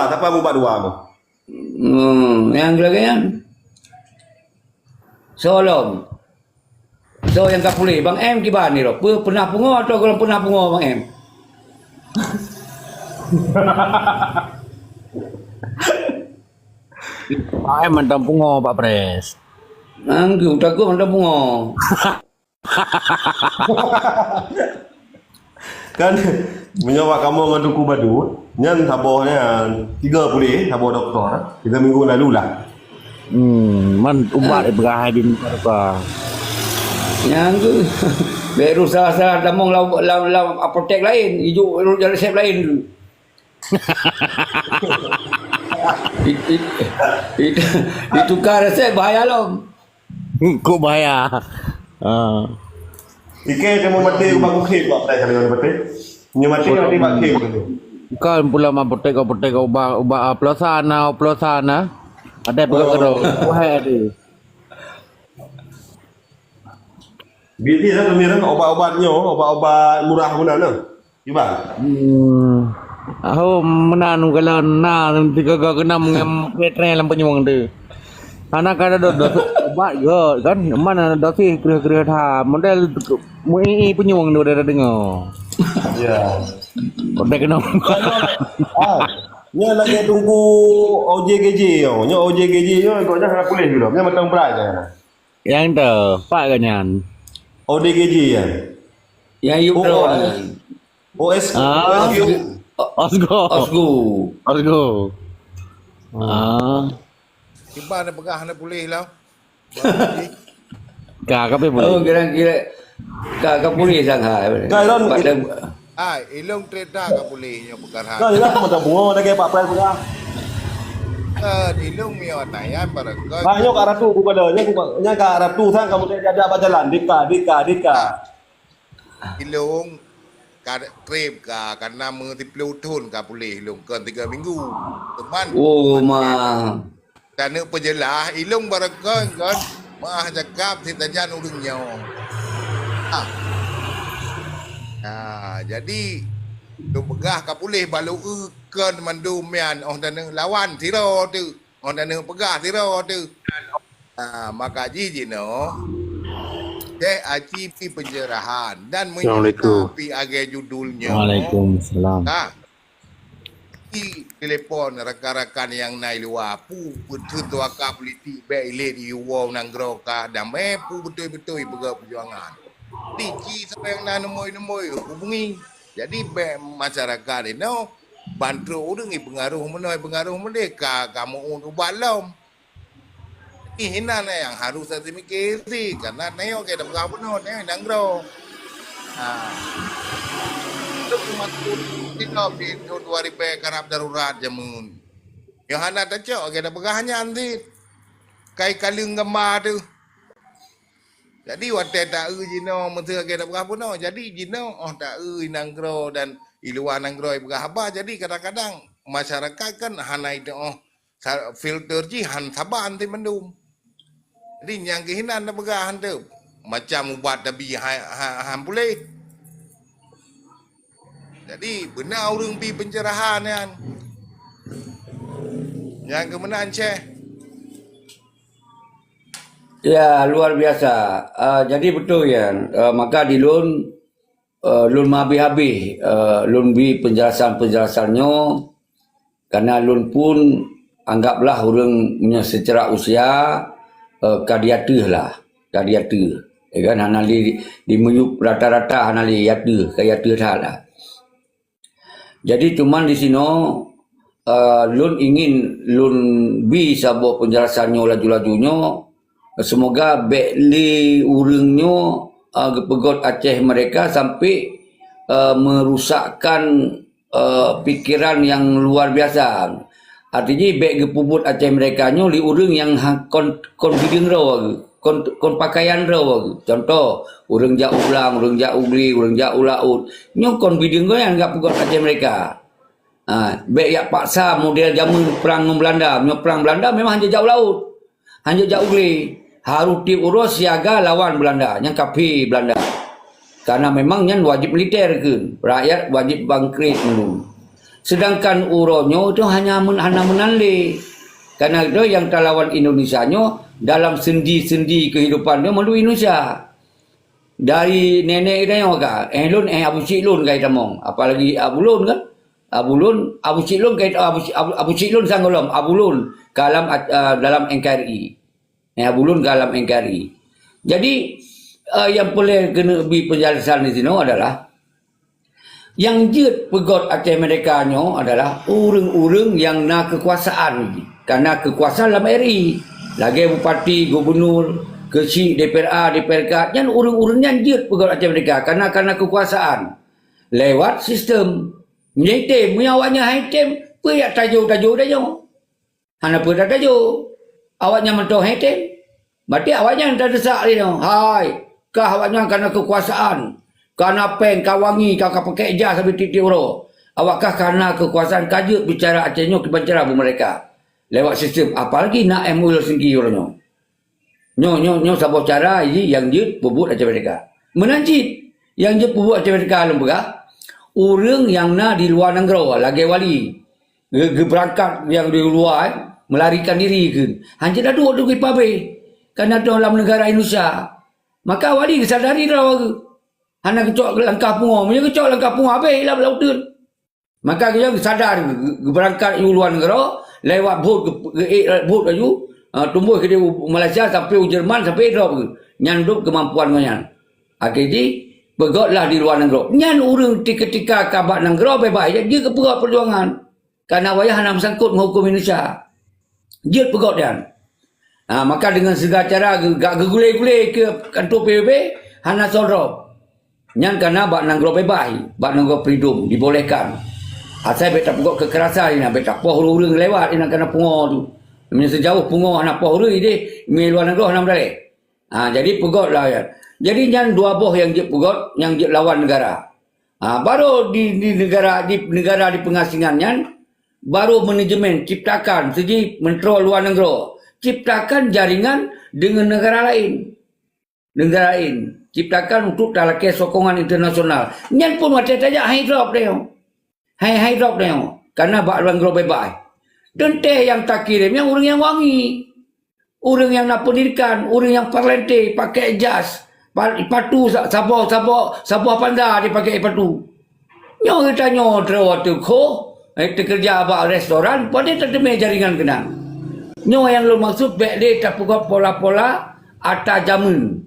dua, tak apa buat dua tu. Yang lagi yang Solom. So yang tak boleh Bang M kibar ni loh. Pernah pungo atau kalau pernah pungo Bang M? Ay, mantap pungo Pak Pres. Anggu takut mantap pungo. Kan menyawa kamu dengan Duku Badut, nyan tabohnya 30, taboh doktor, 3 minggu lalu lah. Man ubat berah di muka. Yang tu baru salah-salah damong lawan apotek lain, hijau resep lain dulu. Ditukar resep bahaya loh. Kok bahaya. Ike kamu mati bagus khip apa saya kalau mati. Nyu mati nanti bak khip tu. Kan pula apotek ubah oplosan. Ada berapa wahai ada. Biasa satu mirang obat-obatnya, obat-obat murah guna nah. Iba. Aku menanu kalau na 3 ke 6 ngam petre lam penyuang tu. Anak ada dos obat je kan mana dosis kira-kira tha model mui penyuang tu dah dengar. Ya. Kau kena. Nya lagi tunggu OJGJ yo. Nya OJGJ yo kau jangan boleh dulu. Nya matang berai dah. Yang tu pak kanyan. ODGJ ya. Yang you pro. OS. Osgo. Tiba nak pegah nak boleh lah. Kak apa boleh? Oh kira-kira kak boleh sangat. Kairon Ilong treda ka boleh nya perkara. kairon macam bunga dah ke Pak Pres buka. Ilong mio tayan para ka. Banyak ke ratu buka dah. Nya ke ratu sang kamu dia ada jalan dika. Ilong ka krep ka karena multiple tahun ka boleh ilong ke 3 minggu. Teman. Oh mah. Tanah penjelah ilong barakan kan. Mah cakap si tajan urungnya. Jadi tu pegah ka boleh balu kan mandu mian dan lawan tiro tu. Dan pegah tiro tu. Maka ji no. Aji pi penjarahan dan menyikapi agak judulnya. Waalaikumsalam. Telepon rakan-rakan yang naik luar pu betul tu akak politi baik lady wow nanggro ka dan pu betul-betul perjuangan. Diki sampai yang nemoi hubungi. Jadi baik masyarakat ini bantu orang pengaruh mereka kamu untuk balom. Ini yang harus saya mikir sih karena neo kita berapa neo nanggro. Kita pintu 2000 karab darurat jamun. Yang anak tak cok kita pegahnya nanti. Kai kalung gambar tu. Jadi waktu tak jino mentera kita pegah pun jadi jino tak nanggro dan iluan nanggro pegah apa jadi kadang-kadang masyarakat kan hanai tu filter ji han saban ti mendum. Jadi yang kehinan nak pegah tu macam ubat tapi han boleh. Jadi benar orang pi pencerahan kan. Yang kemenangan Ceh. Ya luar biasa. Jadi betul ya. Maka di lun habis lun bi penjelasannya karena lun pun anggaplah orang punya secara usia kadiatu lah. Kadiatu. Ya kan hanali di menyup rata-rata hanali yatu kayatu lah. Jadi cuman di sini lun ingin lun bisa buat penjelasannya laju-lajunya semoga bekli urangnya pegot Aceh mereka sampai merusakkan pikiran yang luar biasa. Artinya bek gepubut Aceh mereka nyo li urang yang confident raw kon pakaian raw. Contoh urang jak ulang, urang jak ugli, urang jak ulaut. Nyo confident go yang enggak pegot Aceh mereka. Bek yak paksa model zaman perang Belanda. Nyo perang Belanda memang hanya jak ulaut. Hanya jak ugli. Harus diurus siaga lawan Belanda, yang kapi Belanda. Karena memang yang wajib militer ke, rakyat wajib bangkit dulu. Sedangkan uronyo itu hanya menanle. Karena itu yang terlawan Indonesia nyo dalam sendi-sendi kehidupan dia melalui Indonesia. Dari nenek dia kan, lun Abu Cik Lun kait tamong. Apalagi Abu Lun kan? Abu Cik Lun kait Abu Cik Lun sanggolom, Abu Lun dalam NKRI. Abu Lun dalam NKRI. Jadi yang boleh kena beri penjelasan di sini adalah yang jut pegot Aceh Merdeka nyo adalah urang-urang yang nak kekuasaan. Karena kekuasaan dalam RI. Lagi bupati, gubernur, kecil DPRA, DPRK, yang urang-urang yang jut pegot Aceh Merdeka karena kekuasaan. Lewat sistem menyetem, awaknya hitem, puyak tajuk-tajuk dah nyo. Hana pun dah tajuk. Awaknya mentoh hitem. Berarti awaknya tak desak dia nyo. Hai, kah awaknya karena kekuasaan. Karena pen, kawangi, kakak pakai jas sampai titik uro. Awakkah karena kekuasaan kajut bicara Aceh nyo kebancara mereka. Lewat sistem. Apalagi nak MUL sendiri orang nyo. Nyo sabah cara ini yang jut pebut Aceh Merdeka. Menanjit. Yang jut pebut Aceh Merdeka lembagah. Orang yang nak di luar negara. Lagi wali. Berangkat yang di luar. Melarikan diri ke. Hanya dah dua pergi pabrik. Karena dalam negara Indonesia. Maka wali kesadari dah ke. Hanya kecok langkah punga. Mereka kecok langkah punga. Habis lah laut. Maka kita sadar. Berangkat di luar negara. Lewat bot laju. Tumbuh ke Malaysia sampai Jerman sampai drop ke. Nyanduk kemampuan menyan. Akhirnya. Begotlah di luar negara. Nyan orang ketika kabar negara bebas. Dia kepegot perjuangan. Karena wayah hanya bersangkut menghukum Indonesia. Dia pegot dia. Maka dengan segala cara gak gegulai-gulai ke kantor PBB. Hanya sodrop. Nyan karena bak negara bebas. Bak negara freedom. Dibolehkan. Asal beta pegot kekerasan. Beta poh orang lewat. Ini kena punga tu. Sejauh punga anak poh orang dia. Luar negara hanya balik. Jadi pegot lah ya. Jadi yang dua boh yang dia pegot, yang dia lawan negara. Baru di negara di pengasingannya, baru manajemen ciptakan segi menteri luar negara, ciptakan jaringan dengan negara lain, ciptakan untuk talakai sokongan internasional. Yang pun macam saja high drop dia, karena bak luar negara bebas. Dan teh yang tak kirim, yang orang yang wangi, orang yang nak pendidikan, orang yang parlente, pakai jas. Patu sabah pandai dia pakai patu. Nyo kita nyo waktu ko kerja abang restoran pada terdemai jaringan kena. Nyo yang lu maksud baik dia tak pukul pola-pola atas jamun.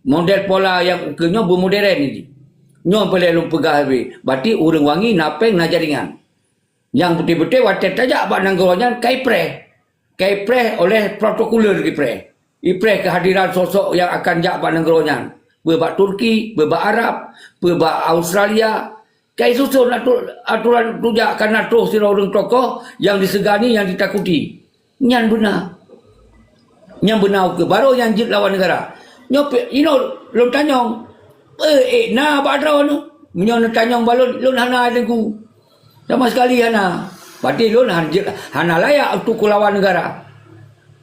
Model pola yang kenyo bermodern ni. Nyo boleh lu pegah habis. Berarti orang wangi napeng na jaringan. Yang betul-betul watet saja abang nanggonya Kaipreh oleh protokoler Kaipreh. Ipreh kehadiran sosok yang akan jak abang nanggonya. Berbak Turki, berbak Arab, berbak Australia. Kai susun aturan rujak karena terus sira orang tokoh yang disegani, yang ditakuti. Nyan benar. Nyan benar ke baru yang jit lawan negara. Nyope, lon tanyong. Badraw nu. Menyon tanyong balon lon hana adengku. Sama sekali hana. Berarti lon hana layak untuk lawan negara.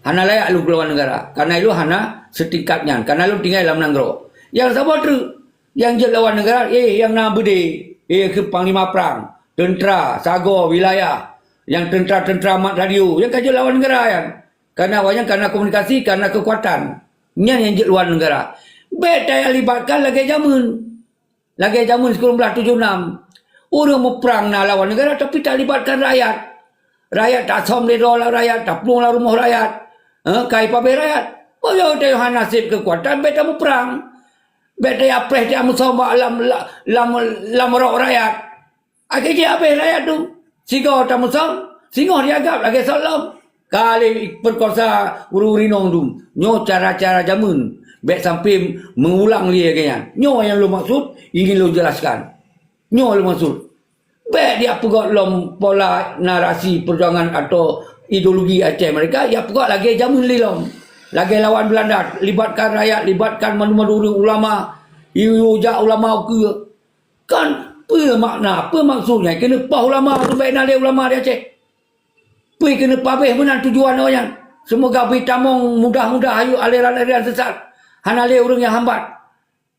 Hana layak lu lawan negara. Karena itu hana setingkatnya. Karena lu tinggal dalam negara. Yang sabar tu, yang je lawan negara, yang nak berde, ke Panglima Perang, tentera, sago, wilayah, yang tentera mat radio, yang kerja lawan negara yang. Karena komunikasi, karena kekuatan. Yang je lawan negara. Beta yang libatkan lagi jamun 1976. Orang mau perang nak lawan negara, tapi tak libatkan rakyat. Rakyat tak som lah rakyat, tak pelung lah rumah rakyat. Kai pabe rakyat. Oh ya, dia nasib kekuatan, beta mau perang. Beta ya preh dia musawah lam rok rakyat. Akhirnya apa rakyat tu? Singo tak musawah. Singo dia agak lagi salam. Kali perkosa uru-urinong tu. Nyo cara-cara jamun. Baik sampai mengulang dia kayaknya. Nyo yang lu maksud, ingin lu jelaskan. Nyo lu maksud. Baik dia pegot lom pola narasi perjuangan atau ideologi Aceh mereka. Ya pegot lagi jamun lilom. Lagi lawan Belanda, libatkan rakyat, libatkan manu-manu ulama, ujak ulama ke. Kan, apa makna, apa maksudnya? Kena pah ulama tu baik nak ulama dia Aceh. Pergi kena pabeh menang tujuan orang. Semoga bertamong mudah-mudah ayu aliran-aliran sesat. Hana orang yang hambat.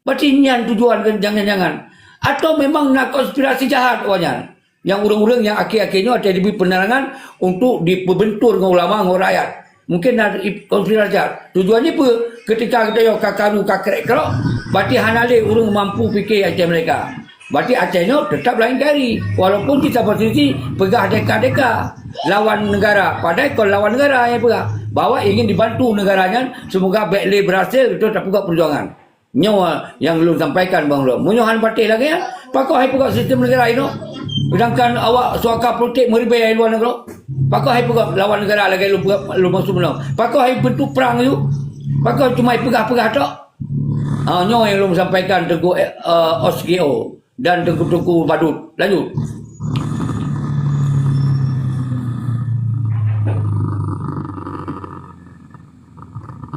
Berarti nian tujuan kan jangan-jangan. Atau memang nak konspirasi jahat orang. Yang orang-orang yang akhir-akhirnya ada diberi penerangan untuk diperbentur dengan ulama, dengan rakyat. Mungkin ada konflik rakyat. Tujuannya apa? Ketika kita yang kakaru, kakrek kerok, berarti hanale orang mampu fikir Aceh mereka. Berarti Acehnya tetap lain kali. Walaupun kita posisi pegah deka-deka lawan negara. Padahal kalau lawan negara yang pegah. Bahawa ingin dibantu negaranya, semoga baiklah berhasil, itu tak pegah perjuangan. Nyawa yang belum sampaikan Bang Rom. Munyohan patih lagi ya. Pakau hai pegah sistem negara ini. Sedangkan awak suaka protek meribah luar negara. Pakau hai pegah lawan negara lagi lu masuk menang. Pakau hai bentuk perang itu. Pakau cuma pegah-pegah tak. Nyawa yang belum sampaikan Tengku OSGO dan Tengku Badut. Lanjut.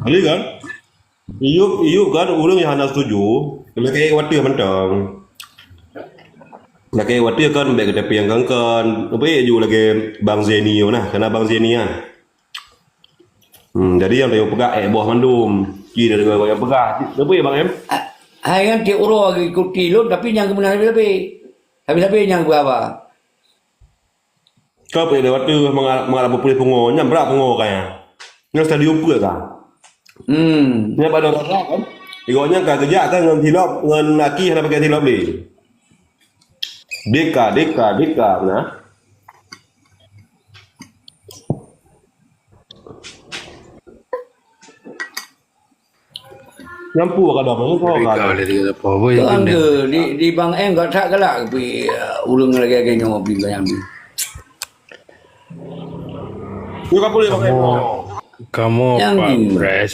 Ali kan? Iyo kan orang yang hendak setuju. Kalau kayak waktu yang mentang. Nah kayak waktu kan baik kita yang kan. Apa ya juga lagi Bang Zenio nah, karena Bang Zenia. Jadi yang dia pegak bawah mandum. Kira dia yang pegak. Apa ya Bang Em? Hai kan dia orang ikuti lu tapi yang kemenangan lebih. Habis-habis yang berapa? Kau pergi lewat tu mengalami pulih pungo, nyamber pungo kaya. Yang stadium pun tak. Ni pada kan? Igonya kah kerja kan dengan tilap, dengan laki hendak pakai tilap ni. Deka nah. Nyampu kadang mana kau kan? Kan di Bang M kat tak kelak pergi ulung lagi nyobi bayang ni. Kau kau boleh pakai. Kamu Yang Pak ni. Pres,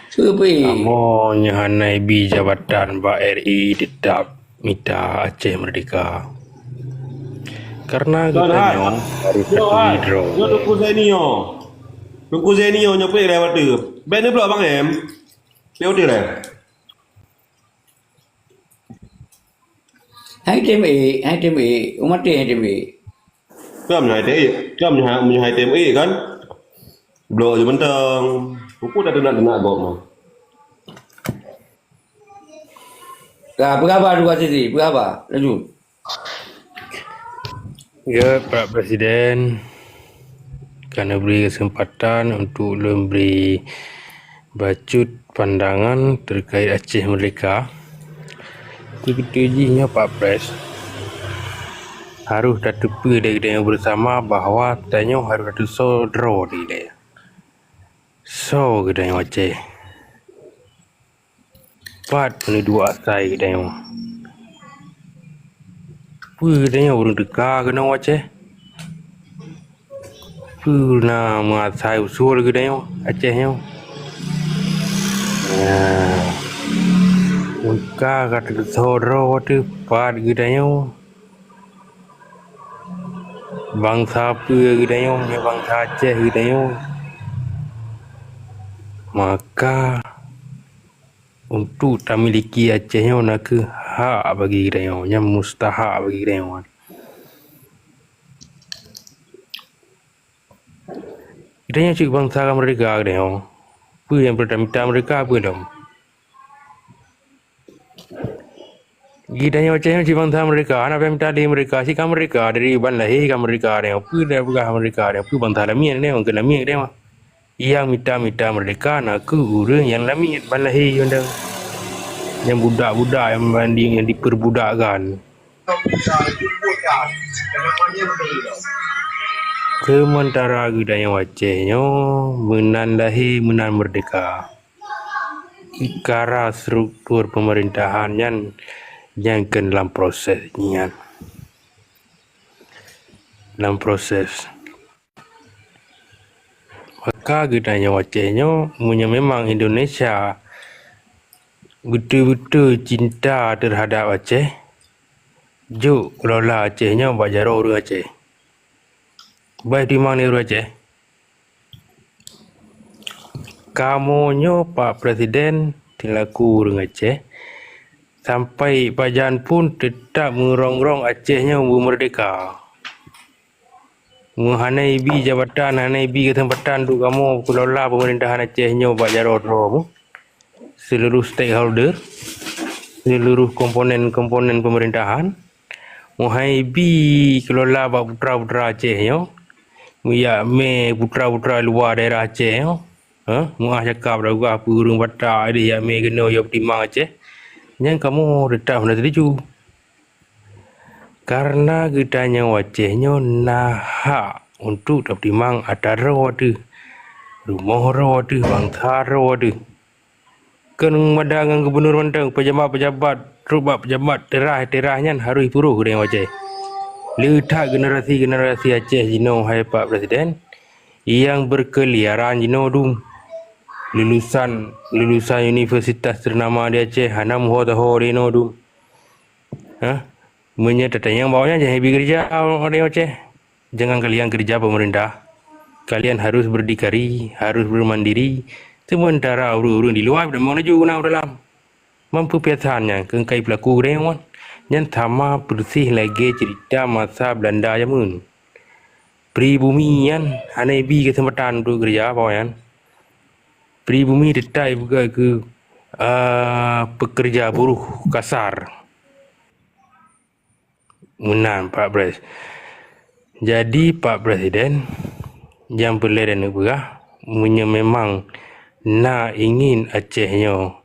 Pergi. kamu nyahanai bi jabatan Pak RI tetap minta Aceh Merdeka. Karena katanya dari satu hidro. Yo Tunggu Zenio nyampe lewat tu. Ben ni pula Bang Em. Lewat dia lah. Hai TMA, umat dia TMA. Kau menyahai TMA kan? Blok je mentang. Pukul dah denak-denak gok mah. Apa khabar dua sisi? Apa khabar? Lanjut. Ya Pak Presiden, kerana beri kesempatan untuk memberi bacut pandangan terkait Aceh Merdeka. Ketujuhnya Pak Pres harus ditepi dari yang bersama bahawa tanya harus ada sodro di dia. So kita yang Aceh. Pat punya dua asai kita yang. Kita yang orang dekat kena Aceh. Puna mengasai usul kita yang Aceh yang. Muka kata sodro tu pat kita yang. Bangsa apa kita yang, bangsa Aceh kita yang. Maka untuk tak miliki Acehnya nak ke hak bagi kita yang mustahak bagi kita yang. Kita yang cik bangsa mereka kita yang. Apa yang pertama minta mereka apa dong? Kita yang Aceh yang cik bangsa mereka, anak yang minta dari mereka, cik mereka dari ban lahir kan mereka ada yang apa dah bukan mereka ada apa bangsa lamian dia, orang lamian dia mah. Yang minta merdeka nak ke orang yang lamit balahi yang budak-budak yang banding yang diperbudakkan. Sementara kita yang Acehnya menan lahir menan merdeka. Ikara struktur pemerintahan yang kan dalam prosesnya. Dalam proses. Maka kita yang Acehnya punya memang Indonesia betul-betul cinta terhadap Aceh. Juk kelola Acehnya buat jarak orang Aceh. Baik di mana orang Aceh? Kamunya Pak Presiden dilaku orang Aceh. Sampai pajan pun tetap mengerong-rong Acehnya merdeka. Mengenai bi jabatan, mengenai bi kesempatan untuk kamu kelola pemerintahan Acehnya buat jarak roh. Seluruh stakeholder, seluruh komponen-komponen pemerintahan Mohai bi kelola ba putra-putra Aceh yo. Ya me putra-putra luar daerah Aceh yo. Muah cakap dah gua apa urang batak dia ya me kena yo timang Aceh. Yang kamu redah benda teriju. Karena gedanya wajahnya nahak untuk dapat timang ada rawat rumah rawat bangsa rawat. Kan madangan gubernur mandang pejabat-pejabat rubah pejabat terah-terahnya harus puruh dengan wajah. Letak generasi-generasi Aceh jino hai Pak Presiden yang berkeliaran jino dum lulusan universitas ternama di Aceh hanam ho taho dino dum. Menyatakan yang bawahnya jangan pergi kerja orang Aceh. Jangan kalian kerja pemerintah. Kalian harus berdikari, harus bermandiri. Sementara urus-urus di luar dan mana juga dalam. Mampu piasannya kengkai pelaku rewan. Yang sama bersih lagi cerita masa Belanda jamun. Pribumi yang hanebi kesempatan untuk kerja bawahnya. Pribumi detai juga ke pekerja buruh kasar. Menang Pak Pres. Jadi Pak Presiden yang berleden negara memang nak ingin Acehnya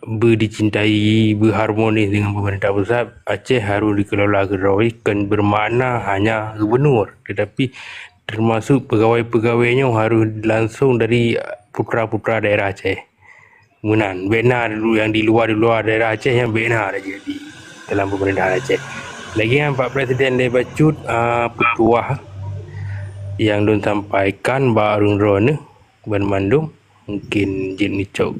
berdicintai, berharmonis dengan pemerintah pusat. Aceh harus dikelola keroikan bermakna hanya gubernur, tetapi termasuk pegawai-pegawainya harus langsung dari putra-putra daerah Aceh. Menang benar dulu yang di luar daerah Aceh yang benar aja di dalam pemerintahan Aceh. Lagi yang Pak Presiden dia bacut petuah yang don sampaikan baru drone bermandum mungkin jenis cok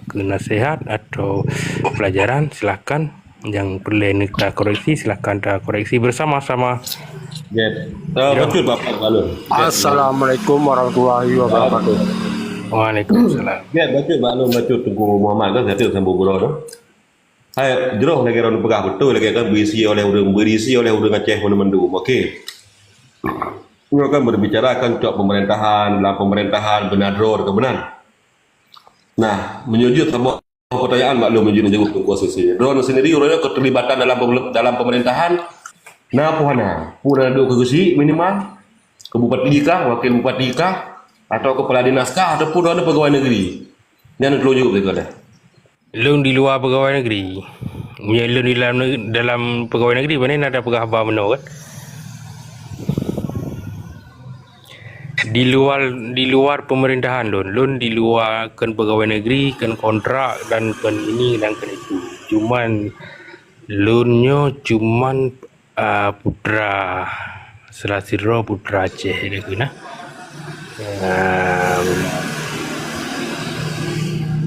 ke nasihat atau pelajaran silakan yang perlu kita koreksi silakan kita koreksi bersama-sama. Bacut Bapak Balun. Assalamualaikum warahmatullahi wabarakatuh. Waalaikumsalam. Bacut Balun bacut Tengku Muhammad kan saya sambil bulan tu. Hai jeroh lagi orang pegah betul lagi kan berisi oleh orang Aceh mana mendum. Okey. Ini akan berbicara akan cok pemerintahan, dalam pemerintahan benar-benar kebenar. Nah, menyujud sama pertanyaan maklum menyujud jawab kuasa Drone sendiri orangnya keterlibatan dalam pemerintahan. Nah, puana duduk ke gusi minimal ke bupati kah, wakil bupati kah, atau kepala dinas kah, ataupun ada pegawai negeri. Yang telunjuk begitu ada. Loan di luar pegawai negeri. Ya, loan di dalam pegawai negeri mana ada pegawai abah menau kan? Di luar pemerintahan loan di luar kan pegawai negeri kan kontrak dan kan ini dan kan itu. Cuman loannya cuman putra Selasiro putra Aceh dia kena.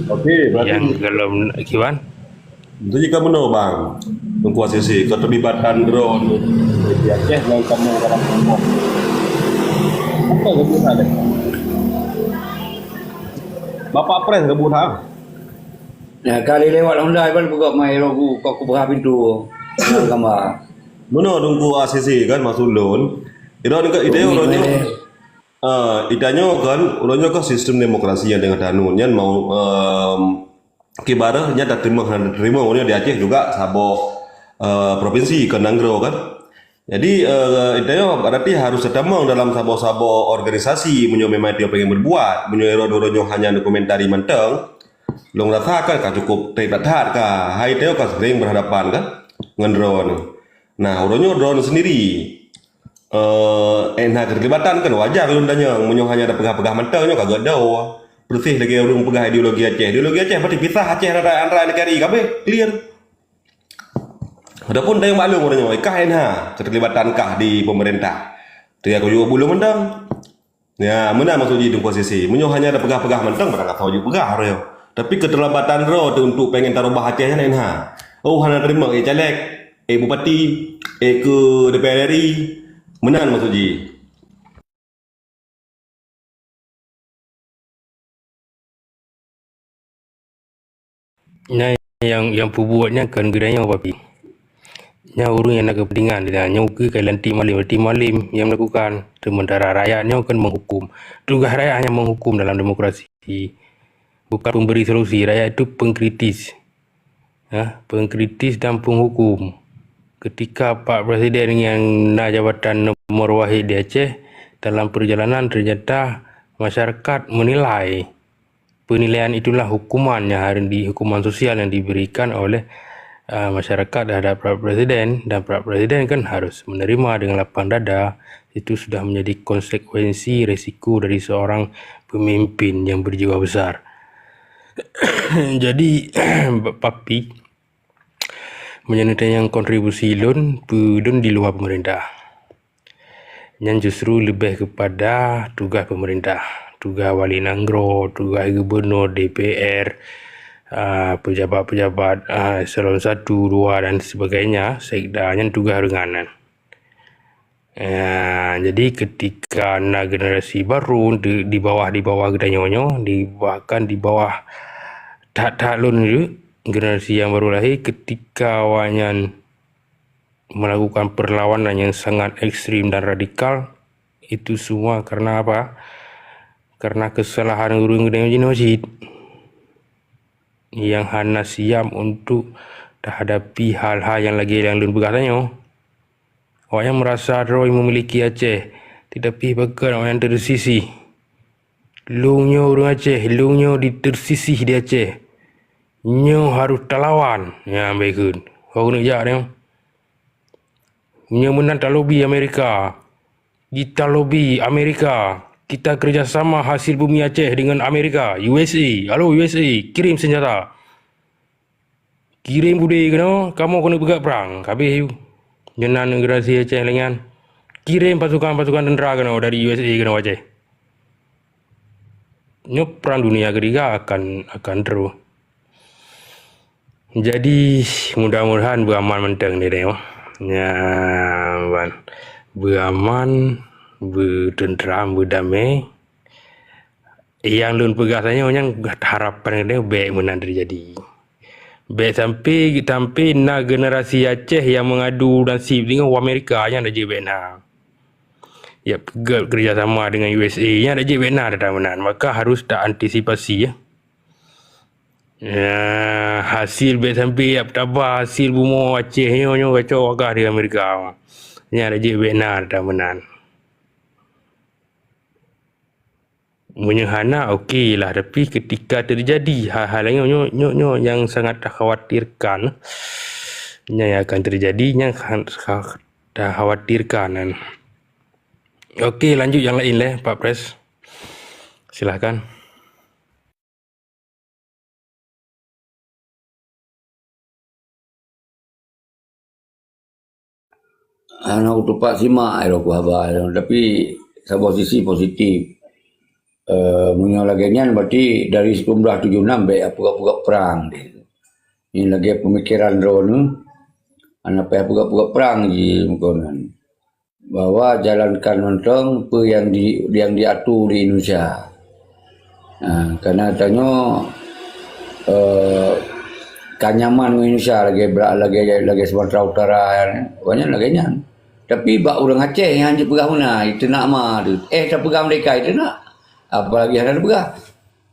Okey, berarti Yang kalau kiwan itu jika benar bang mengkuasai keterlibatan drone di Aceh dan kamu dalam kelompok. Apa kebutuhan ada? Bapak Pres kebutuhan. Ya kali lewat Honda pun buka mai rogu kok buka pintu. Gambar. Mana tunggu ACC kan masuk loan. Ida orangnya idanya kan orangnya kan sistem demokrasi yang dengan danunnya mau kibarahnya tak terima orangnya di Aceh juga sabo provinsi Kenanggro kan. Jadi idanya berarti harus sedemang dalam sabo-sabo organisasi memang dia pengen berbuat menyoero hanya dokumentari menteng. Long rasakan kan cukup tidak kah. Hai dia kan sering berhadapan kan dengan drone. Nah, orangnya drone sendiri enak keterlibatan kan wajar lundanya hanya ada pegah-pegah mentangnya kagak ada bersih lagi orang pegah ideologi Aceh pasti pisah Aceh antara negara kabeh clear. Adapun yang maklum orangnya keterlibatan kah di pemerintah dia aku juga belum mendang ya mana maksud di posisi hanya ada pegah-pegah mentang barang tahu juga pegah orangnya tapi keterlibatan untuk pengen taruh Aceh hanya terima caleg bupati ke DPR RI menang Mas Uji. Nah, yang pembuatnya kan gedanya apa pi? Nya orang yang nak kepentingan dia nyuki ke lanti malim yang melakukan sementara rakyatnya kan menghukum. Tugas rakyat hanya menghukum dalam demokrasi. Bukan pemberi solusi, rakyat itu pengkritis. Pengkritis dan penghukum. ketika Pak Presiden yang nak jabatan nomor wahid di Aceh dalam perjalanan ternyata masyarakat menilai penilaian itulah hukumannya hukuman sosial yang diberikan oleh masyarakat terhadap Pak Presiden, dan Pak Presiden kan harus menerima dengan lapang dada. Itu sudah menjadi konsekuensi resiko dari seorang pemimpin yang berjiwa besar. Jadi papi menyertai yang kontribusi lun di luar pemerintah yang justru lebih kepada tugas pemerintah, tugas wali nanggro, tugas gubernur, DPR, pejabat-pejabat eselon 1, 2 dan sebagainya, sekda yang tugas ringanan. Jadi ketika na generasi baru di bawah gedanyonyo, bahkan di bawah tak lun itu, generasi yang baru lahir, ketika awanyan melakukan perlawanan yang sangat ekstrim dan radikal, itu semua karena apa? Karena kesalahan urang gedanyonyo masjid yang hana siap untuk menghadapi hal-hal yang lun berkatanya. Orang yang merasa Roy memiliki Aceh, tetapi bahkan orang yang tersisih. Lungnya orang Aceh, lungnya tersisih di Aceh. Nyo harus terlawan. Ya, baikun. Kau nak jak dia. Nyo menang tak lobby Amerika. Kita lobby Amerika. Kita kerjasama hasil bumi Aceh dengan Amerika. USA. Halo USA, kirim senjata. Kirim budi kena, kamu kena bergerak perang. Habis you. Jenang generasi Aceh lengan. Kirim pasukan-pasukan tentera kena dari USA kena Aceh. Nyo perang dunia ketiga akan terus. Jadi mudah-mudahan beraman menteng ni dia. Ya, beraman, bertenteram, berdamai. Yang lun pegasanya yang harapan dia baik menang terjadi. Baik sampai nak generasi Aceh yang mengadu nasib dengan Amerika yang ada je Vietnam. Ya, kerjasama dengan USA yang ada je Vietnam dah menang. Maka harus tak antisipasi ya. Ya, hasil baik sampai tabah hasil bumi Aceh nyo kacau agak di Amerika. Yang ada je Vietnam dah menang. Menyehana okey lah, tapi ketika terjadi hal-hal nyo yang sangat khawatirkan yang akan terjadi, yang dah khawatirkan. Okey, lanjut yang lain lah Pak Pres, silakan. Anak tupak simak aku khabar, tapi sa posisi positif. Punya laginya berarti dari 1976 baik apa-apa perang dia. Ini lagi pemikiran drone anak apa-apa perang di mukonan. Bahwa jalankan mentong apa yang diatur di Indonesia. Karena tanya kanyaman Indonesia lagi Sumatera Utara banyak laginya. Tapi bak orang Aceh yang hanya pegah mana itu nak mah tak pegah mereka itu nak. Apalagi ada pegah.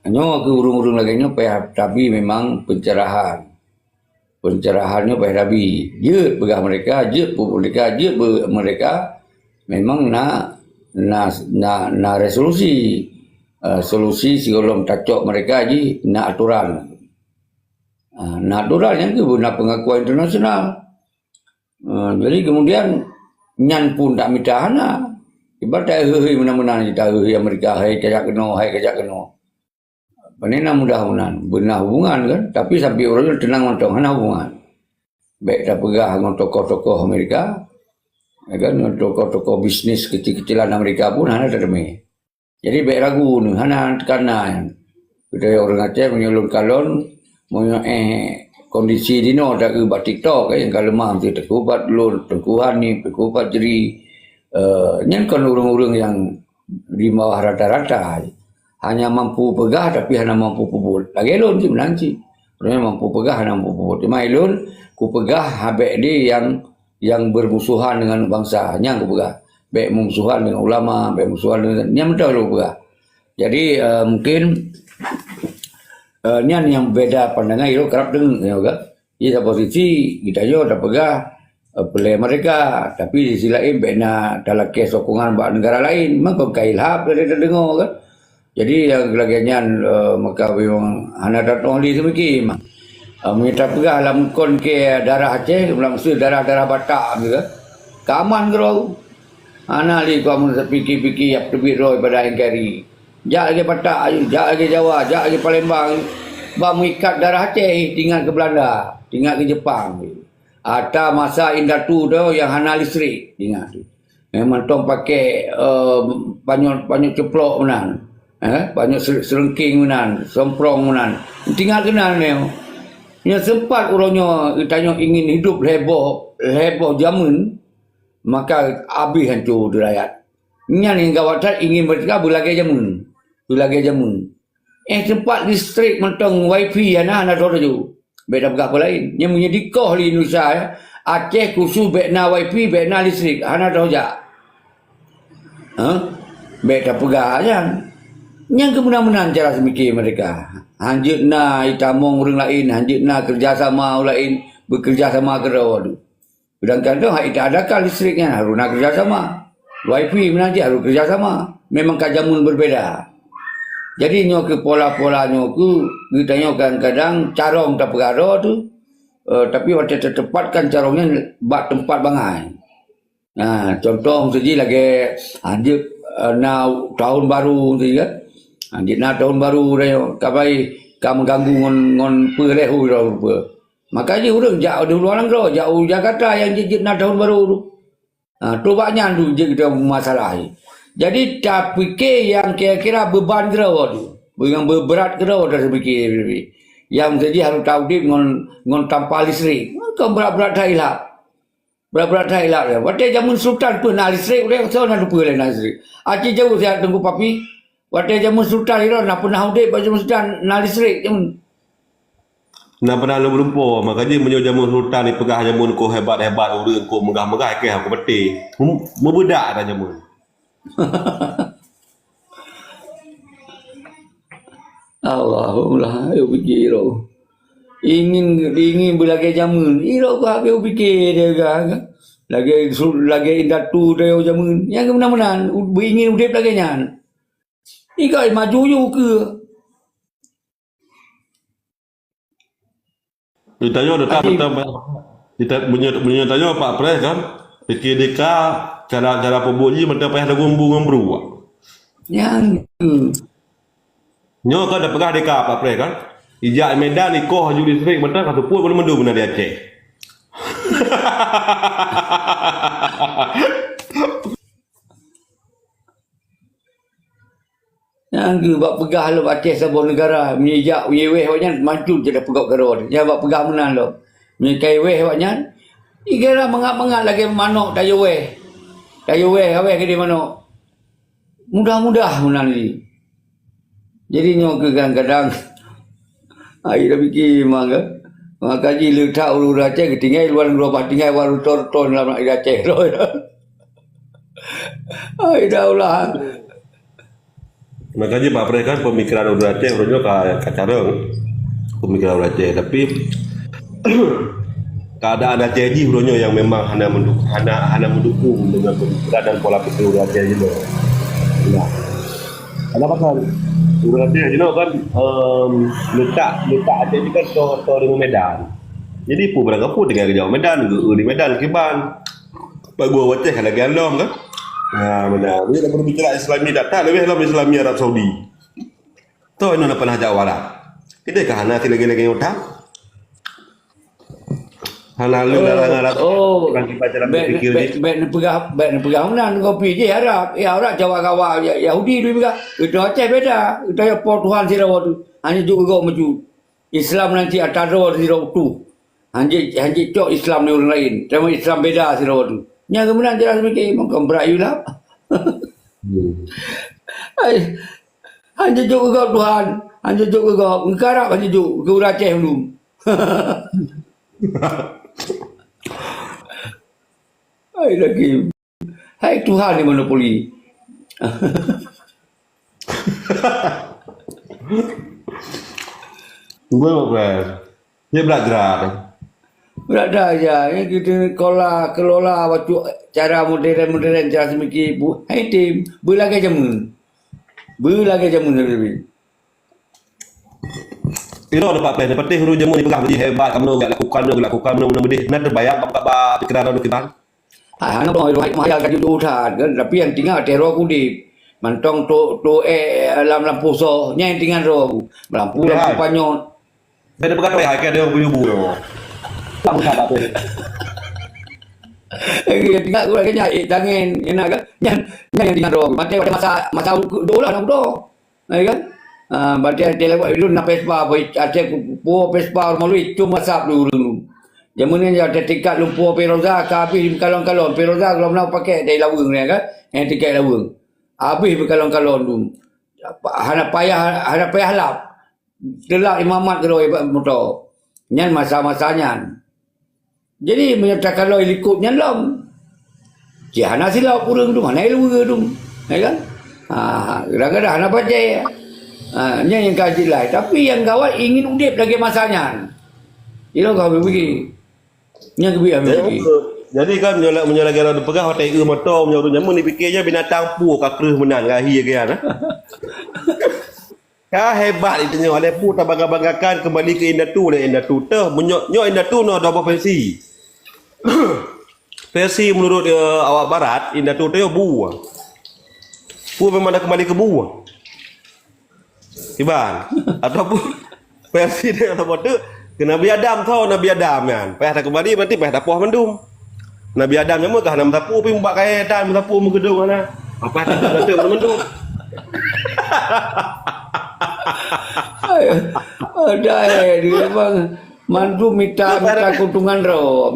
Hanya ke urung-urung lagi nya payah, tapi memang pencerahannya payah tapi je pegah mereka, je mereka memang nak resolusi solusi sebelum tacok mereka je nak aturan. Nak aturan yang ke nak pengakuan internasional. Jadi kemudian nyan pun tak mitahana. Ibarat mana-mana kita Amerika kajak kena. Panina mudah-mudahan benar hubungan kan, tapi sampai orang tenang mentong hana hubungan. Baik dah pegah dengan tokoh-tokoh Amerika, ya kan, dengan tokoh-tokoh bisnis kecil-kecilan Amerika pun hana tertemui. Jadi baik ragu ni hana tekanan. Kita orang Aceh menyulung kalon, kondisi dino tak ke TikTok yang kalau lemah mesti terkubat lun, tengkuhan ni, terkubat jeri. Ini kan orang-orang yang di bawah rata-rata hanya mampu pegah tapi hanya mampu puput. Lagi lun je menanci. Orang mampu pegah hanya mampu puput. Cuma lun ku pegah habis dia yang bermusuhan dengan bangsa. Yang ku pegah. Baik musuhan dengan ulama, baik musuhan dengan yang betul lu pegah. Jadi mungkin yang beda pandangan itu kerap dengar juga. Ia posisi kita juga dah pegah pelai mereka. Tapi di sisi lain bena dalam kes sokongan buat negara lain memang kau kailhap dari dengar kan. Jadi yang lagian maka memang anak datang di sini memang minta pegah dalam kon ke darah Aceh, maksud darah-darah Batak juga. Keaman kerau. Anak li kau mun fikir-fikir yang terbit roy pada engkari. Jak lagi Batak, jak lagi Jawa, jak lagi Palembang. Ba mengikat darah Aceh tinggal ke Belanda, tinggal ke Jepang. Ada masa indah tu yang hana listrik tinggal tu. Memang tong pakai panyo ceplok menan. Panyo serengking menan, somprong menan. Tinggal kenal ni. Yang sempat orangnya tanya ingin hidup heboh zaman, maka habis hancur di rakyat. Yang gawatan ingin mereka berlagak jamun. Sempat listrik mentong wifi anak tahu tu. Beda apa lain. Yang punya dikoh di Indonesia, Aceh khusus bekna wifi, bekna listrik. Anak tahu jak. Beda pegah aja. Yang kemudian cara semikir mereka. Hanjut na itamong orang lain, hanjut na kerjasama orang lain, bekerjasama kerana tu. Kadang-kadang hak tak adakah listriknya, harus nak kerjasama. Wifi menanti harus kerjasama. Memang kajamun berbeza. Jadi ke pola-pola nyoku, ditanya kadang-kadang carong tak perkara tu. Tapi waktu tertepatkan carongnya bak tempat bangai. Nah, contoh saja lagi hanjut na tahun baru tu kan. Hanjut na tahun baru dia kapai kamu ganggu ngon perehu dah. Makanya orang jauh di luar negara, jauh Jakarta yang jejit nak tahun baru tu. Tu banyak tu je kita masalah. Jadi tak fikir yang kira-kira beban kera tu. Yang berat kera dah fikir. Yang jadi harus tahu dia ngon tanpa listrik. Kau berat-berat dah hilap. Berat-berat dah hilap dia. Waktu zaman Sultan pun nak listrik, dia so nak lupa nak listrik. Acik jauh saya tunggu papi. Waktu zaman Sultan dia nak pernah udip zaman Sultan nak listrik. Nak pernah lu berumpa, makanya menyo jamun sultan ni pegah jamun ko hebat-hebat urang ko megah-megah ke aku peti. Membedak dah jamun. Allahumma ayo fikir ro. Ingin berlagai jamun. Iro ko habis fikir dia kan. Lagi indatu dia jamun. Yang kemenan-menan ingin udip lagi nyan. Ikai maju yo ke. Ditanya kita punya tanya Pak Pres kan, fikir deka cara pembuji mentang payah ada gumbu. Yang Nyo kan dah pegah deka Pak Pres kan. Ijak Medan ikoh haju listrik mentang satu pun boleh mendu benar di Aceh. yang buat pegah lo Aceh sebuah negara menyejak weh waknya maju je dah pegak kerod. Dia buat pegah menan lo. Menyekai weh waknya. Ikira mengat-mengat lagi manok dayu weh. Dayu weh ke dia manok. Mudah-mudah menan ni. Jadi nyo kadang-kadang ai dah fikir mangga. Makaji letak ulu Aceh ketinggai luar negara tinggai waru ton dalam Aceh. Ai dah ulah. Makanya Pak Pres kan pemikiran orang Aceh orangnya kacareng pemikiran orang Aceh, tapi keadaan Aceh ji orangnya yang memang hanya mendukung dengan pemikiran dan pola pikir orang Aceh juga. Nah, ada pasal orang Aceh je kan letak Aceh ni kan to dengan Medan. Jadi pun berapa pun dengan jauh Medan di Medan Kiban. Pak gua Aceh lagi alam kan. Nah, benar. Ini dah berbicara Islami datang lebih dalam Islami Arab Saudi. Tu ini nak pernah jawab lah. Kita kah hana lagi otak? Hana lu larang-larang. Oh, orang kita cara berfikir ni. baik pegah menan kopi je Arab. Arab Jawa Yahudi tu juga. Itu Aceh beda. Itu ya Tuhan sirawa tu. Hanya juga kau maju. Islam nanti ataro sirawa tu. Hanya cok Islam ni orang lain. Sama Islam beda sirawa tu. Yang kemudian jelas mikir mungkin berayu lah. Hanya juga kau Tuhan. Hanya juga kau. Ngekarap hanya juga. Kau Aceh belum. Hai lagi. Hai Tuhan yang monopoli. Gue Pak Pres. Dia belajar. Berada aja. Ya, kita kelola waktu cara modern cara semiki bu. Hai tim, berlagi jamun. Berlagi jamun lebih. Iro ada apa? Yang penting huru jamu ni pegang lebih hebat. Kamu nak lakukan benda. Nak terbayar apa pikiran orang kita. Hana boy maya ka judu than kan tapi yang tinggal tero ku di mantong to lam puso nya yang tinggal ro lampu panyon. Saya pegang apa? Kayak dia punya bu. Kamu tak apa? Yang tinggal ku lagi nyai tangen enak kan yang tinggal ro mate masa dola nak do. Ai kan? Batia tele lu na pespa boy ate po pespa malu cuma sap dulu. Jamun ni ada tiket lumpur Peroza habis kalon-kalon Peroza kalau nak pakai dari lawang ni kan yang tiket lawang habis kalon-kalon tu hana payah halap telak imamat ke doa motor nyan masa-masanya jadi menyatakan lo ikut nyan lam hana silau kurang tu mana ilmu tu ya kan kadang-kadang hana baca nyan yang kaji lah tapi yang gawat ingin udip lagi masanya ini kau begini nya kebi ambil. Jadi kan menyolak gara pegang hotel motor menyoru nyamun ni fikirnya binatang pu ka kreuh menang gahi kan. Ka hebat itu nyo ale pu tak bangga-banggakan kembali ke Indatu le Indatu teh menyo Indatu no ada apa versi. Versi menurut awak barat Indatu teh bu. Pu memang dah kembali ke bu. Iban ataupun versi dia atau tu ke Nabi Adam tahu Nabi Adam kan. Payah tak kembali berarti payah tak puas mendum. Nabi Adam nyamu kah nam tapu pi mbak kaya dan tapu mengedung mana. Apa tak betul mendum. Ada dia bang mandu minta keuntungan ro.